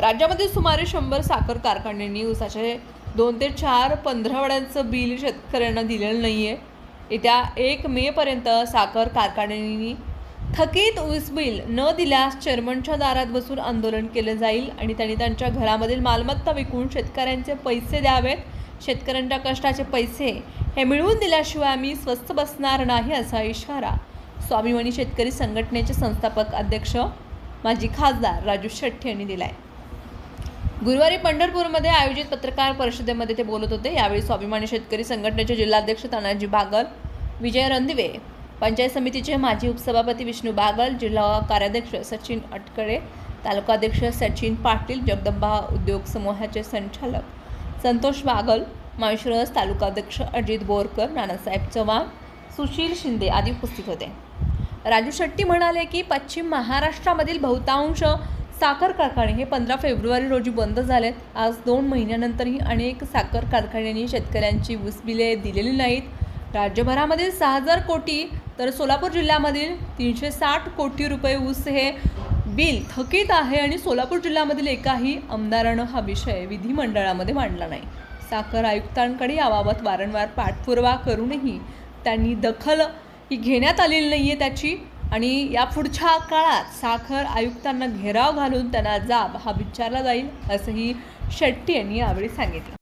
राज्यामध्ये सुमारे 100 साखर कारखान्यांनी ऊसाचे 2 ते 4 पंधरवड्यांचं बिल शेतकऱ्यांना दिलेलं नाही आहे. येत्या 1 मेपर्यंत साखर कारखान्यांनी थकीत ऊस बिल न दिल्यास चेअरमनच्या दारात बसून आंदोलन केलं जाईल आणि त्यांनी त्यांच्या घरामधील मालमत्ता विकून शेतकऱ्यांचे पैसे द्यावेत. शेतकऱ्यांच्या कष्टाचे पैसे हे मिळवून दिल्याशिवाय आम्ही स्वस्थ बसणार नाही असा इशारा स्वाभिमानी शेतकरी संघटनेचे संस्थापक अध्यक्ष माजी खासदार राजू शेट्टी यांनी दिला आहे. गुरुवारी पंढरपूरमध्ये आयोजित पत्रकार परिषदेमध्ये ते बोलत होते. यावेळी स्वाभिमानी शेतकरी संघटनेचे जिल्हाध्यक्ष तानाजी बागल, विजय रणदिवे, पंचायत समितीचे माजी उपसभापती विष्णू बागल, जिल्हा कार्याध्यक्ष सचिन अटकडे, तालुकाध्यक्ष सचिन पाटील, जगदंबा उद्योग समूहाचे संचालक संतोष बागल, माळशिरस तालुकाध्यक्ष अजित बोरकर, नानासाहेब चव्हाण, सुशील शिंदे आदी उपस्थित होते. राजू शेट्टी म्हणाले की पश्चिम महाराष्ट्रामधील बहुतांश साखर कारखाने हे 15 फेब्रुवारी रोजी बंद झालेत. आज 2 महिन्यानंतरही अनेक साखर कारखान्यांनी शेतकऱ्यांची ऊस बिले दिलेली नाहीत. राज्यभरामधील 6000 कोटी तर सोलापूर जिल्ह्यामधील 360 कोटी रुपये ऊस हे बिल थकीत आहे आणि सोलापूर जिल्ह्यामधील एकाही आमदारानं हा विषय विधिमंडळामध्ये मांडला नाही. साखर आयुक्तांकडे याबाबत वारंवार पाठपुरावा करूनही त्यांनी दखल ही घेण्यात आलेली नाही आहे त्याची, आणि या पुढच्या काळात साखर आयुक्तांना घेराव घालून त्यांना जाब हा विचारला जाईल असंही शेट्टी यांनी यावेळी सांगितलं.